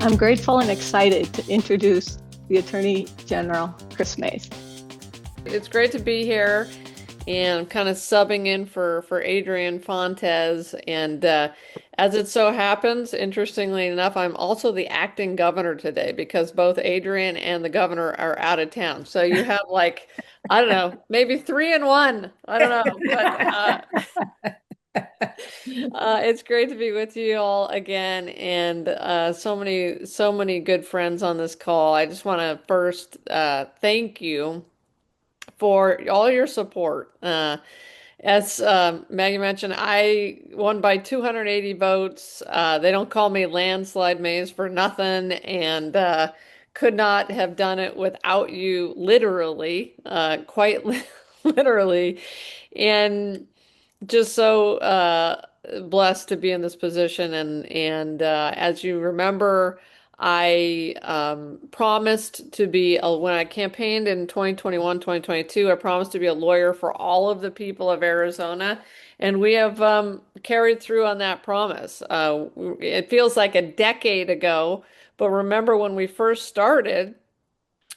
I'm grateful and excited to introduce the Attorney General, Kris Mayes. It's great to be here and kind of subbing in for Adrian Fontes. And as it so happens, interestingly enough, I'm also the acting governor today because both Adrian and the governor are out of town. So you have like, I don't know, maybe three in one. I don't know. It's great to be with you all again, and so many good friends on this call. I just want to first thank you for all your support. As Maggie mentioned, I won by 280 votes. They don't call me landslide Mays for nothing, and could not have done it without you, literally, quite literally. And just so blessed to be in this position. And as you remember, I promised to be when I campaigned in 2021, 2022, I promised to be a lawyer for all of the people of Arizona. And we have carried through on that promise. It feels like a decade ago, but remember when we first started,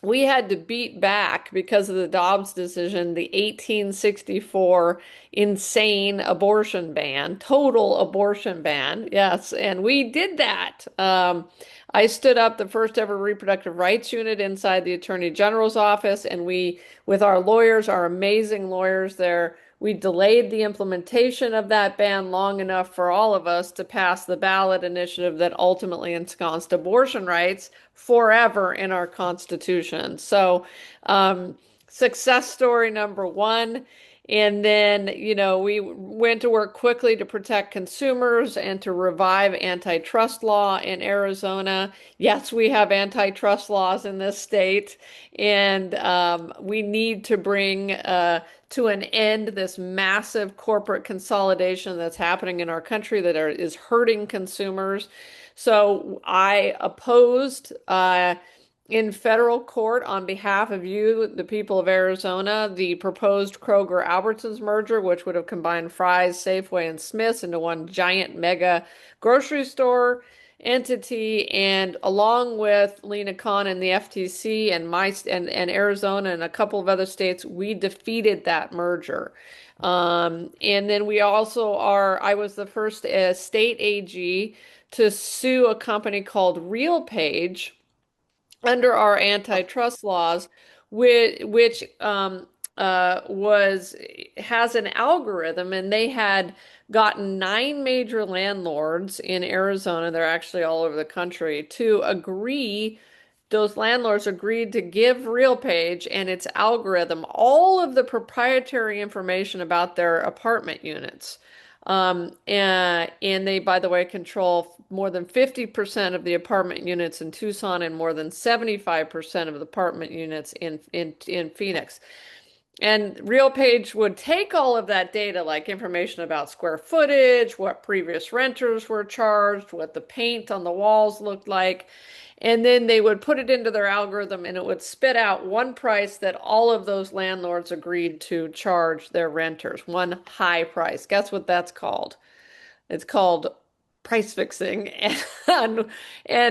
we had to beat back because of the Dobbs decision, the 1864 insane abortion ban, total abortion ban. Yes, and we did that. I stood up the first ever reproductive rights unit inside the Attorney General's office, and we, with our lawyers, our amazing lawyers there, we delayed the implementation of that ban long enough for all of us to pass the ballot initiative that ultimately ensconced abortion rights forever in our Constitution. So, success story number one. And then, we went to work quickly to protect consumers and to revive antitrust law in Arizona. Yes, we have antitrust laws in this state, and we need to bring to an end this massive corporate consolidation that's happening in our country that is hurting consumers. So I opposed in federal court on behalf of you, the people of Arizona, the proposed Kroger-Albertsons merger, which would have combined Fry's, Safeway, and Smith's into one giant mega grocery store entity. And along with Lena Khan and the FTC and Arizona and a couple of other states, we defeated that merger. And then I was the first state AG to sue a company called RealPage under our antitrust laws, which was has an algorithm, and they had gotten nine major landlords in Arizona, they're actually all over the country, to agree. Those landlords agreed to give RealPage and its algorithm all of the proprietary information about their apartment units. And they, by the way, control more than 50% of the apartment units in Tucson and more than 75% of the apartment units in Phoenix. And RealPage would take all of that data, like information about square footage, what previous renters were charged, what the paint on the walls looked like, and then they would put it into their algorithm and it would spit out one price that all of those landlords agreed to charge their renters, one high price. Guess what that's called? It's called price fixing, and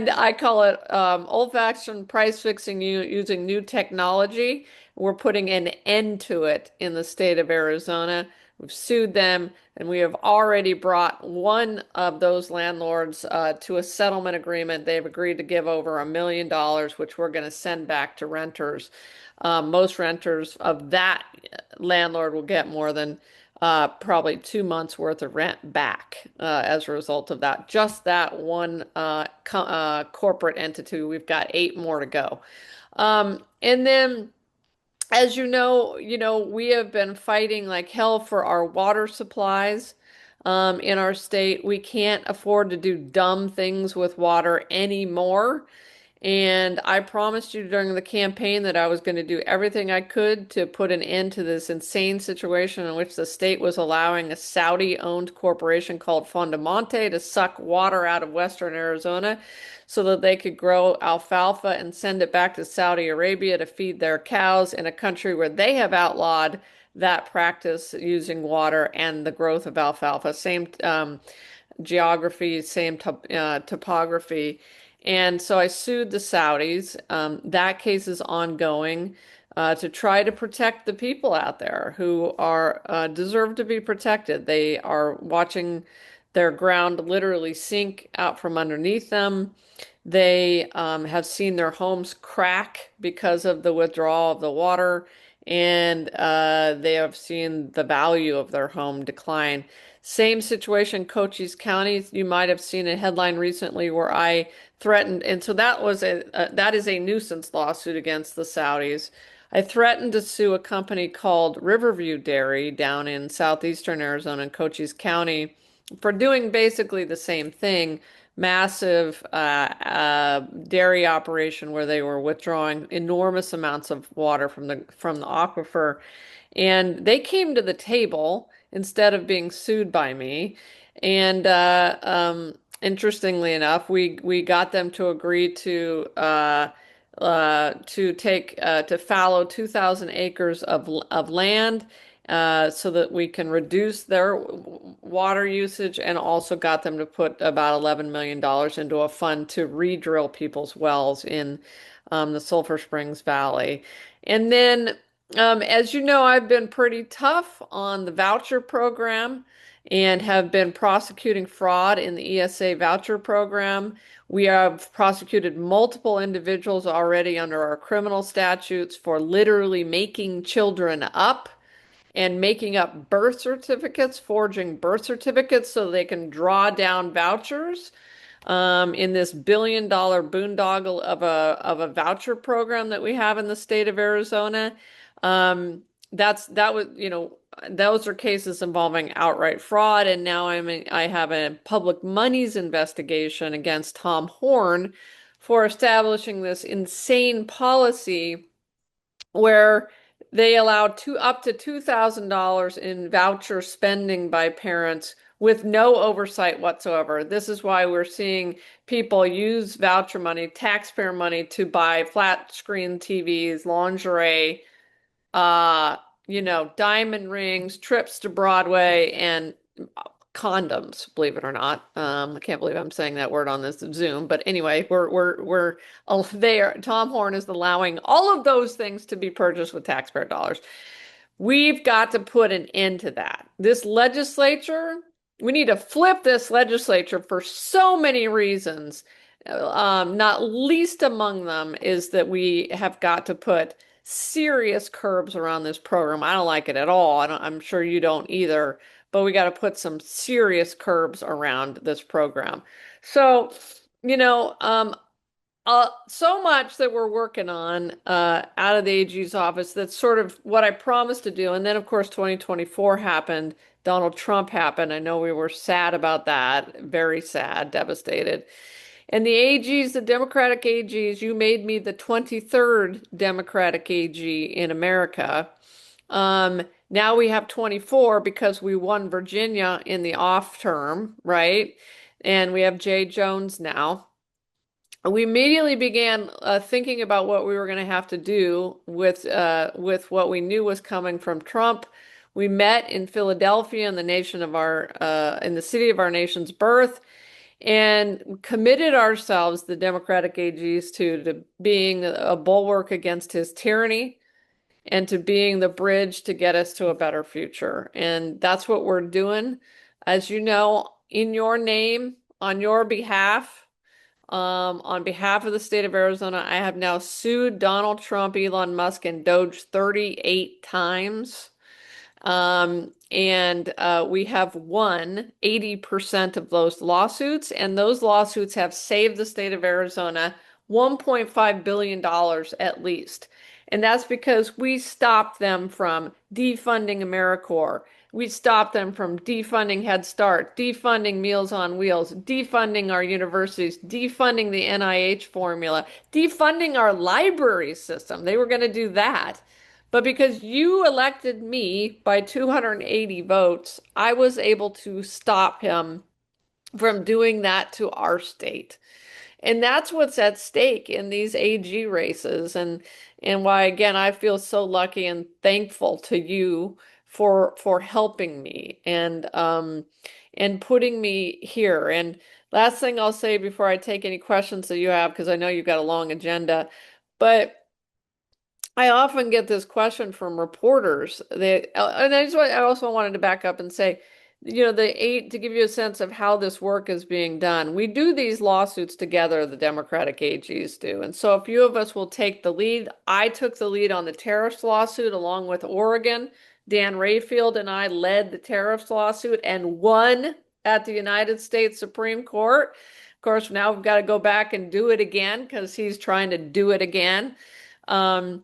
I call it old-fashioned price fixing using new technology. We're putting an end to it in the state of Arizona. We've sued them, and we have already brought one of those landlords to a settlement agreement. They've agreed to give over $1 million, which we're going to send back to renters. Most renters of that landlord will get more than probably 2 months worth of rent back as a result of that. Just that one corporate entity. We've got eight more to go. And then, as we have been fighting like hell for our water supplies in our state. We can't afford to do dumb things with water anymore. And I promised you during the campaign that I was going to do everything I could to put an end to this insane situation in which the state was allowing a Saudi-owned corporation called Fondamonte to suck water out of Western Arizona so that they could grow alfalfa and send it back to Saudi Arabia to feed their cows in a country where they have outlawed that practice using water and the growth of alfalfa. Same geography, same topography. And so I sued the Saudis. That case is ongoing to try to protect the people out there who are deserve to be protected. They are watching their ground literally sink out from underneath them. They have seen their homes crack because of the withdrawal of the water, and they have seen the value of their home decline. Same situation, Cochise County. You might have seen a headline recently where I threatened, and so that is a nuisance lawsuit against the Saudis. I threatened to sue a company called Riverview Dairy down in southeastern Arizona in Cochise County for doing basically the same thing, massive dairy operation where they were withdrawing enormous amounts of water from the aquifer. And they came to the table instead of being sued by me. And interestingly enough, we got them to agree to fallow 2,000 acres of land so that we can reduce their water usage, and also got them to put about $11 million into a fund to re-drill people's wells in the Sulphur Springs Valley. And then, as you know, I've been pretty tough on the voucher program and have been prosecuting fraud in the ESA voucher program. We have prosecuted multiple individuals already under our criminal statutes for literally making children up and making up birth certificates, forging birth certificates so they can draw down vouchers in this billion-dollar boondoggle of a voucher program that we have in the state of Arizona. Um, that was, those are cases involving outright fraud, and now I have a public monies investigation against Tom Horn for establishing this insane policy where they allowed up to $2,000 in voucher spending by parents with no oversight whatsoever. This is why we're seeing people use voucher money, taxpayer money, to buy flat screen TVs, lingerie, uh, diamond rings, trips to Broadway, and condoms, believe it or not. I can't believe I'm saying that word on this Zoom, but anyway, we're there. Tom Horn is allowing all of those things to be purchased with taxpayer dollars. We've got to put an end to that. This legislature, we need to flip this legislature for so many reasons. Not least among them is that we have got to put serious curbs around this program. I don't like it at all. I'm sure you don't either, but we got to put some serious curbs around this program. So, so much that we're working on out of the AG's office. That's sort of what I promised to do. And then, of course, 2024 happened. Donald Trump happened. I know we were sad about that, very sad, devastated. And the AGs, the Democratic AGs, you made me the 23rd Democratic AG in America. Now we have 24 because we won Virginia in the off term, right? And we have Jay Jones now. We immediately began thinking about what we were going to have to do with what we knew was coming from Trump. We met in Philadelphia in in the city of our nation's birth, and committed ourselves, the Democratic AGs, to being a bulwark against his tyranny and to being the bridge to get us to a better future. And that's what we're doing. As you know, in your name, on behalf of the state of Arizona, I have now sued Donald Trump, Elon Musk, and Doge 38 times. And we have won 80% of those lawsuits, and those lawsuits have saved the state of Arizona $1.5 billion at least. And that's because we stopped them from defunding AmeriCorps. We stopped them from defunding Head Start, defunding Meals on Wheels, defunding our universities, defunding the NIH formula, defunding our library system. They were going to do that. But because you elected me by 280 votes, I was able to stop him from doing that to our state. And that's what's at stake in these AG races, and why, again, I feel so lucky and thankful to you for helping me and putting me here. And last thing I'll say before I take any questions that you have, because I know you've got a long agenda, but I often get this question from reporters. I also wanted to back up and say, to give you a sense of how this work is being done. We do these lawsuits together, the Democratic AGs do. And so a few of us will take the lead. I took the lead on the tariffs lawsuit along with Oregon. Dan Rayfield and I led the tariffs lawsuit and won at the United States Supreme Court. Of course, now we've got to go back and do it again because he's trying to do it again. Um,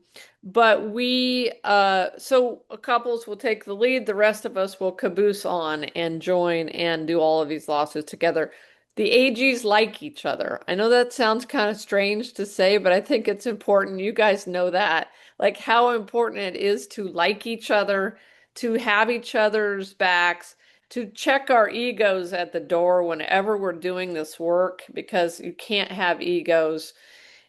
so couples will take the lead, the rest of us will caboose on and join and do all of these lawsuits together. The AGs like each other. I know that sounds kind of strange to say, but I think it's important. You guys know that, like how important it is to like each other, to have each other's backs, to check our egos at the door whenever we're doing this work, because you can't have egos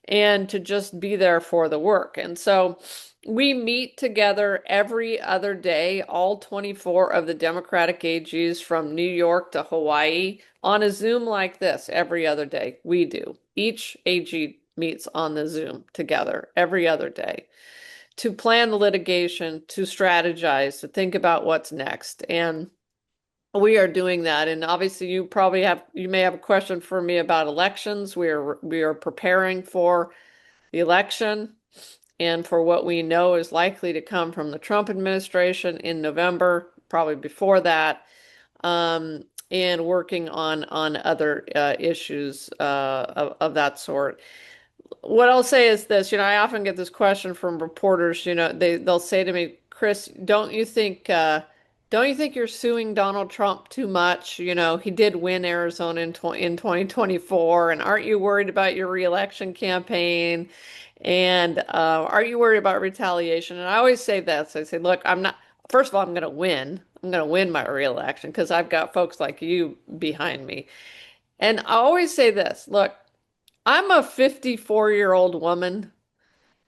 and to just be there for the work. And so we meet together every other day, all 24 of the Democratic AGs from New York to Hawaii, on a Zoom like this every other day. We do. Each AG meets on the Zoom together every other day to plan the litigation, to strategize, to think about what's next. And we are doing that. And obviously you may have a question for me about elections. We are preparing for the election and for what we know is likely to come from the Trump administration in November, probably before that, and working on other issues of that sort. What I'll say is this, I often get this question from reporters, they'll say to me, Kris, don't you think you're suing Donald Trump too much? He did win Arizona in 2024, and aren't you worried about your reelection campaign? And are you worried about retaliation? And I always say this. I say, look, I'm not, first of all, I'm going to win. I'm going to win my reelection because I've got folks like you behind me. And I always say this, look, I'm a 54-year-old woman,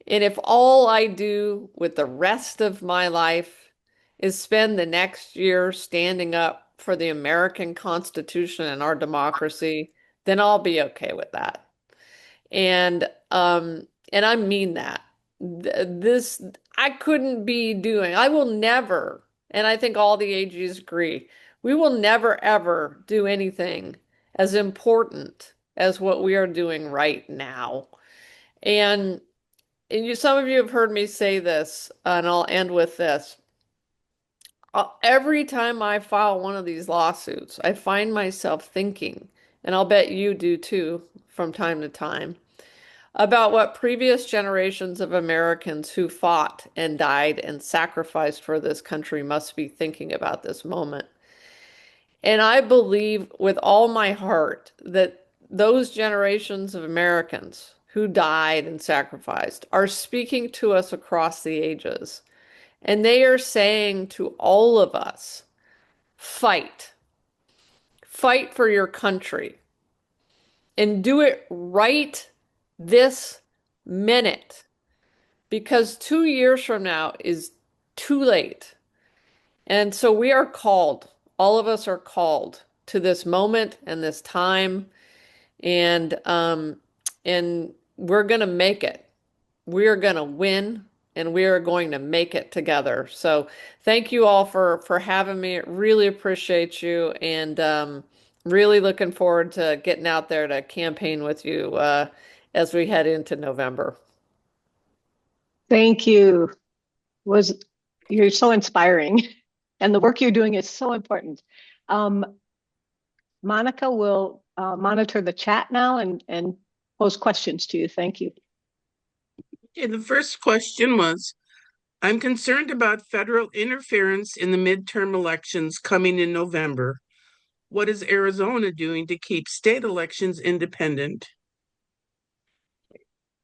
and if all I do with the rest of my life is spend the next year standing up for the American Constitution and our democracy, then I'll be okay with that. And I mean that. This I couldn't be doing. I will never, and I think all the AGs agree, we will never ever do anything as important as what we are doing right now. And, some of you have heard me say this, and I'll end with this. Every time I file one of these lawsuits, I find myself thinking, and I'll bet you do too, from time to time, about what previous generations of Americans who fought and died and sacrificed for this country must be thinking about this moment. And I believe with all my heart that those generations of Americans who died and sacrificed are speaking to us across the ages. And they are saying to all of us, fight. Fight for your country. And do it right this minute. Because 2 years from now is too late. And so we are called, all of us are called to this moment and this time, and we're going to make it. We are going to win, and we are going to make it together. So thank you all for having me. Really appreciate you, and really looking forward to getting out there to campaign with you as we head into November. Thank you. Was You're so inspiring, and the work you're doing is so important. Um, Monica will monitor the chat now and pose questions to you. Thank you. Okay, the first question was, I'm concerned about federal interference in the midterm elections coming in November. What is Arizona doing to keep state elections independent?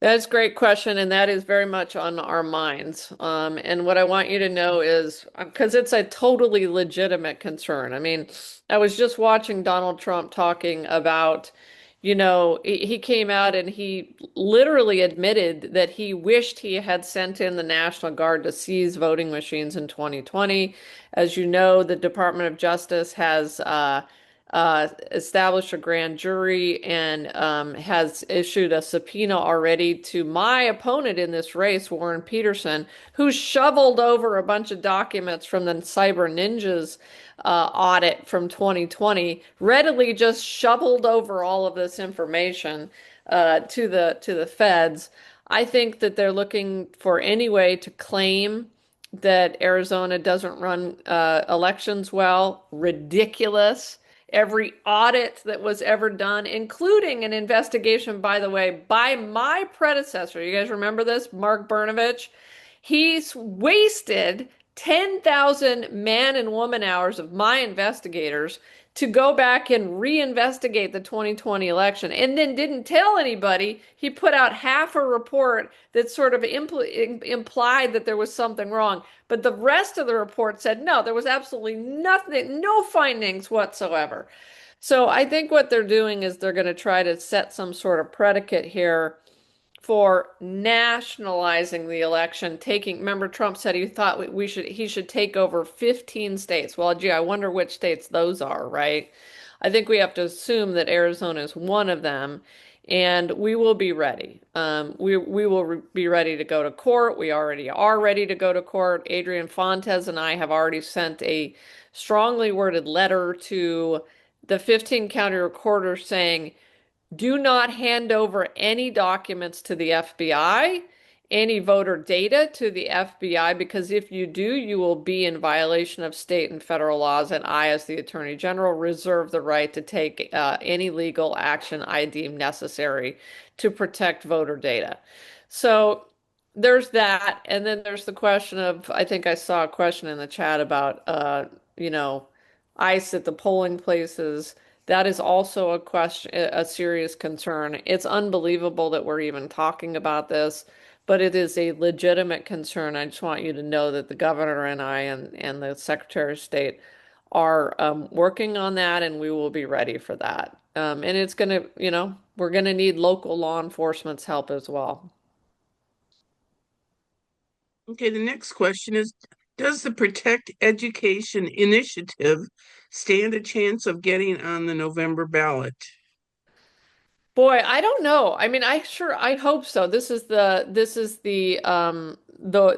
That's a great question, and that is very much on our minds. And what I want you to know is, because it's a totally legitimate concern. I mean, I was just watching Donald Trump talking about, he came out and he literally admitted that he wished he had sent in the National Guard to seize voting machines in 2020. As you know, the Department of Justice has established a grand jury and has issued a subpoena already to my opponent in this race, Warren Peterson, who shoveled over a bunch of documents from the Cyber Ninjas audit from 2020, readily just shoveled over all of this information to the feds. I think that they're looking for any way to claim that Arizona doesn't run elections well. Ridiculous. Every audit that was ever done, including an investigation, by the way, by my predecessor. You guys remember this? Mark Brnovich. He's wasted 10,000 man and woman hours of my investigators to go back and reinvestigate the 2020 election and then didn't tell anybody. He put out half a report that sort of implied that there was something wrong. But the rest of the report said, no, there was absolutely nothing, no findings whatsoever. So I think what they're doing is they're going to try to set some sort of predicate here for nationalizing the election, remember Trump said he thought he should take over 15 states. Well, gee, I wonder which states those are, right? I think we have to assume that Arizona is one of them, and we will be ready. We will be ready to go to court. We already are ready to go to court. Adrian Fontes and I have already sent a strongly worded letter to the 15 county recorder saying, do not hand over any documents to the FBI, any voter data to the FBI, because if you do, you will be in violation of state and federal laws. And I, as the Attorney General, reserve the right to take any legal action I deem necessary to protect voter data. So there's that. And then there's the question of, I think I saw a question in the chat about, ICE at the polling places. That is also a question, a serious concern. It's unbelievable that we're even talking about this, but it is a legitimate concern. I just want you to know that the governor and I and the Secretary of State are working on that, and we will be ready for that. And it's going to, we're going to need local law enforcement's help as well. Okay, the next question is, does the Protect Education Initiative stand a chance of getting on the November ballot? Boy, I don't know. I mean, I hope so. This is the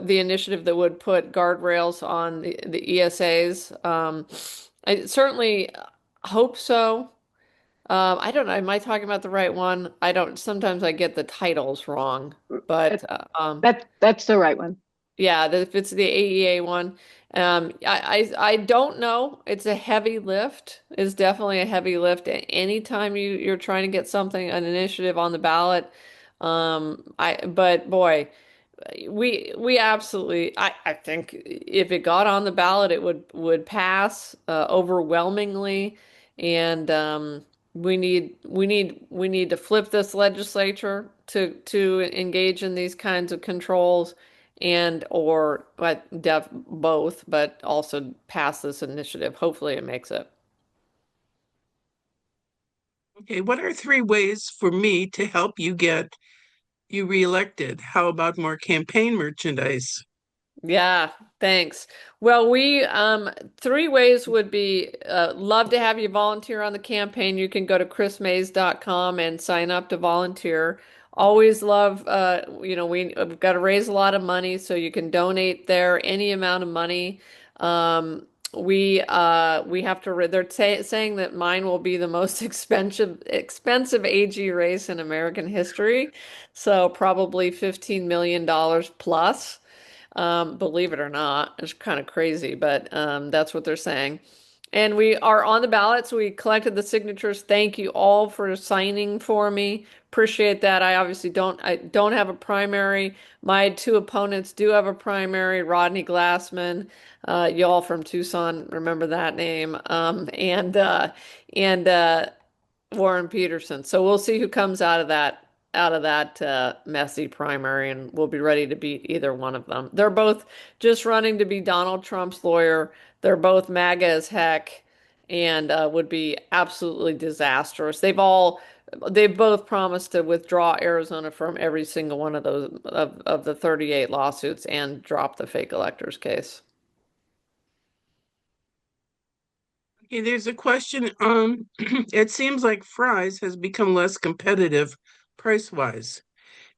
initiative that would put guardrails on the ESAs. I certainly hope so. I don't know. Am I talking about the right one? I don't. Sometimes I get the titles wrong, but That's the right one. yeah, if it's the AEA one, I don't know. It's a heavy lift. It's definitely a heavy lift. Anytime you're trying to get something, an initiative on the ballot, but boy, we absolutely. I think if it got on the ballot, it would pass overwhelmingly, and we need to flip this legislature to engage in these kinds of controls and or both, but also pass this initiative. Hopefully it makes it. Okay, what are 3 ways for me to help you get you reelected? How about more campaign merchandise? Yeah, thanks. Well, we 3 ways would be love to have you volunteer on the campaign. You can go to chrismays.com and sign up to volunteer. Always love we've got to raise a lot of money, so you can donate there any amount of money. We have to they're saying that mine will be the most expensive AG race in American history. So probably $15 million plus. Believe it or not, it's kind of crazy, but that's what they're saying. And we are on the ballot, so we collected the signatures. Thank you all for signing for me. Appreciate that. I don't have a primary. My 2 opponents do have a primary. Rodney Glassman, y'all from Tucson, remember that name, and Warren Peterson. So we'll see who comes out of that messy primary, and we'll be ready to beat either one of them. They're both just running to be Donald Trump's lawyer. They're both MAGA as heck and would be absolutely disastrous. They've all they've both promised to withdraw Arizona from every single one of those of the 38 lawsuits and drop the fake electors case. Okay, there's a question. It seems like fries has become less competitive price-wise.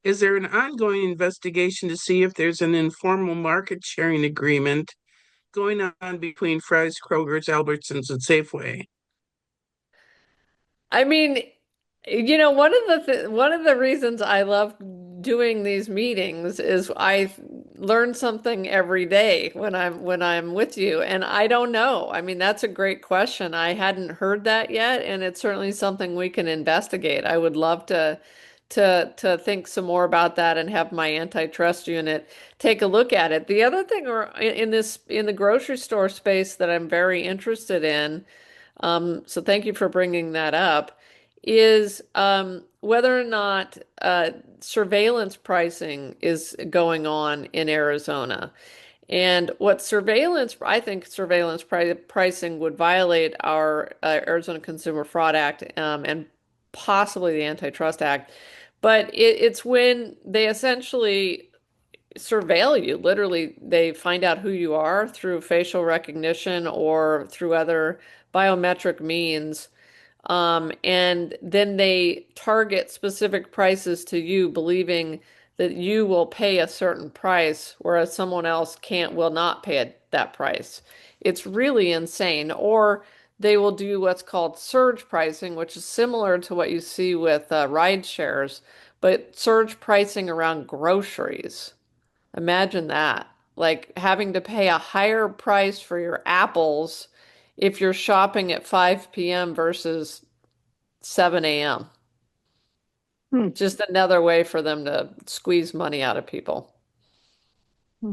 Is there an ongoing investigation to see if there's an informal market sharing agreement going on between Fry's, Kroger's, Albertsons, and Safeway? I mean, one of the reasons I love doing these meetings is I learn something every day when I'm with you, and I don't know. I mean, that's a great question. I hadn't heard that yet, and it's certainly something we can investigate. I would love to think some more about that and have my antitrust unit take a look at it. The other thing in the grocery store space that I'm very interested in, so thank you for bringing that up, is whether or not surveillance pricing is going on in Arizona. And I think pricing would violate our Arizona Consumer Fraud Act and possibly the Antitrust Act. But it's when they essentially surveil you. Literally, they find out who you are through facial recognition or through other biometric means. And then they target specific prices to you, believing that you will pay a certain price, whereas someone else will not pay that price. It's really insane. Or they will do what's called surge pricing, which is similar to what you see with ride shares, but surge pricing around groceries. Imagine that. Like having to pay a higher price for your apples if you're shopping at 5 p.m. versus 7 a.m. Hmm. Just another way for them to squeeze money out of people. Hmm.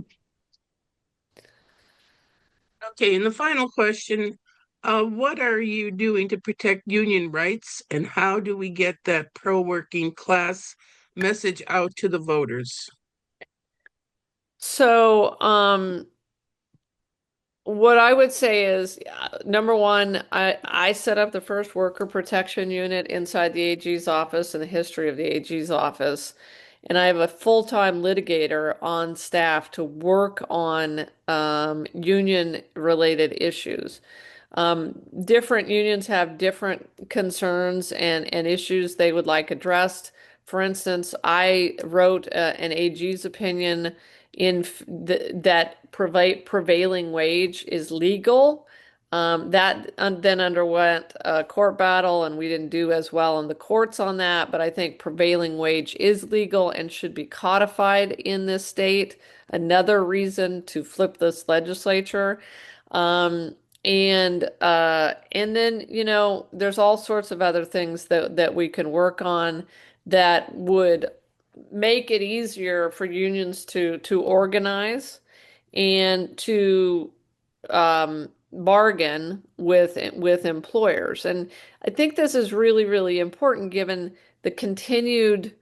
Okay, and the final question, what are you doing to protect union rights, and how do we get that pro-working class message out to the voters? So, what I would say is, number one, I set up the first worker protection unit inside the AG's office in the history of the AG's office. And I have a full-time litigator on staff to work on union-related issues. Different unions have different concerns and issues they would like addressed. For instance, I wrote an AG's opinion that prevailing wage is legal. That then underwent a court battle, and we didn't do as well in the courts on that. But I think prevailing wage is legal and should be codified in this state. Another reason to flip this legislature. Um, and then, there's all sorts of other things that we can work on that would make it easier for unions to organize and to bargain with employers. And I think this is really, really important given the continued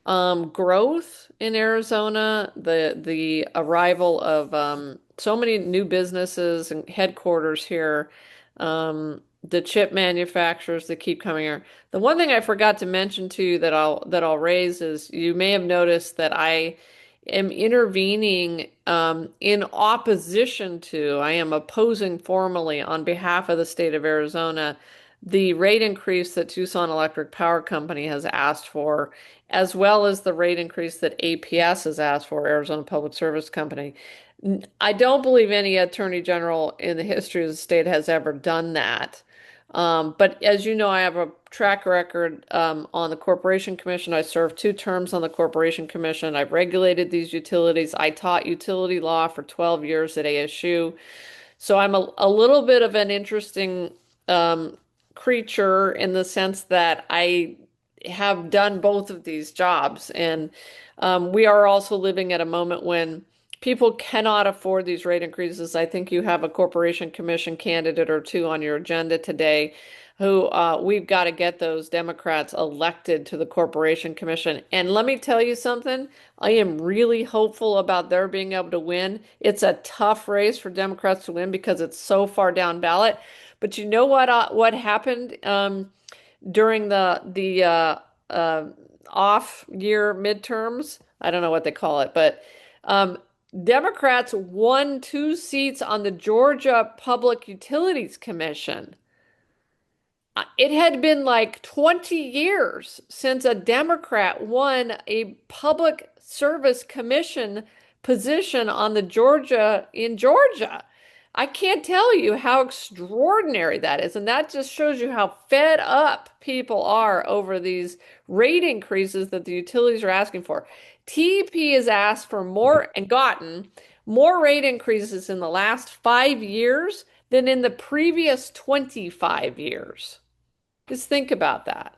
growth in Arizona, the arrival of so many new businesses and headquarters here, the chip manufacturers that keep coming here. The one thing I forgot to mention to you that I'll raise is you may have noticed that I am intervening in opposition to, I am opposing formally on behalf of the state of Arizona the rate increase that Tucson Electric Power Company has asked for, as well as the rate increase that APS has asked for, Arizona Public Service Company. I don't believe any attorney general in the history of the state has ever done that. But as you know, I have a track record on the Corporation Commission. I served 2 terms on the Corporation Commission. I've regulated these utilities. I taught utility law for 12 years at ASU. So I'm a little bit of an interesting um, creature in the sense that I have done both of these jobs. And we are also living at a moment when people cannot afford these rate increases. I think you have a Corporation Commission candidate or two on your agenda today who we've got to get those Democrats elected to the Corporation Commission. And let me tell you something, I am really hopeful about their being able to win. It's a tough race for Democrats to win because it's so far down ballot. But you know what happened? during the off year midterms. I don't know what they call it, but um, Democrats won 2 seats on the Georgia Public Utilities Commission. It had been like 20 years since a Democrat won a public service commission position on the Georgia in Georgia. I can't tell you how extraordinary that is. And that just shows you how fed up people are over these rate increases that the utilities are asking for. TEP has asked for more and gotten more rate increases in the last 5 years than in the previous 25 years. Just think about that.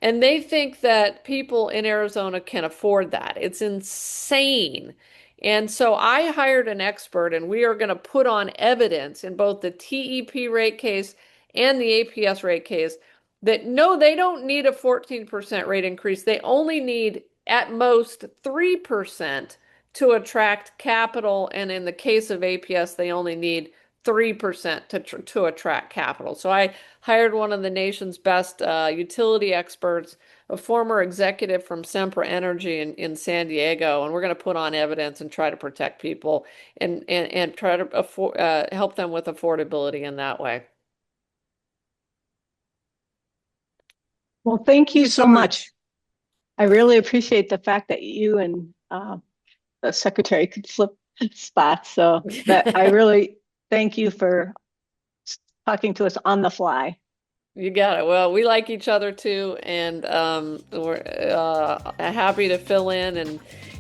And they think that people in Arizona can afford that. It's insane. And so I hired an expert, and we are going to put on evidence in both the TEP rate case and the APS rate case that no, they don't need a 14% rate increase. They only need at most 3% to attract capital. And in the case of APS, they only need 3% to attract capital. So I hired one of the nation's best utility experts, a former executive from Sempra Energy in San Diego, and we're going to put on evidence and try to protect people and try to help them with affordability in that way. Well, thank you so much. I really appreciate the fact that you and the secretary could flip spots. So that I really thank you for talking to us on the fly. You got it. Well, we like each other too, and we're happy to fill in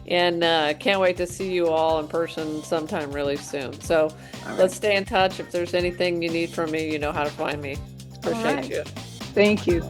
and can't wait to see you all in person sometime really soon. So let's stay in touch. If there's anything you need from me, you know how to find me. Appreciate you. Thank you.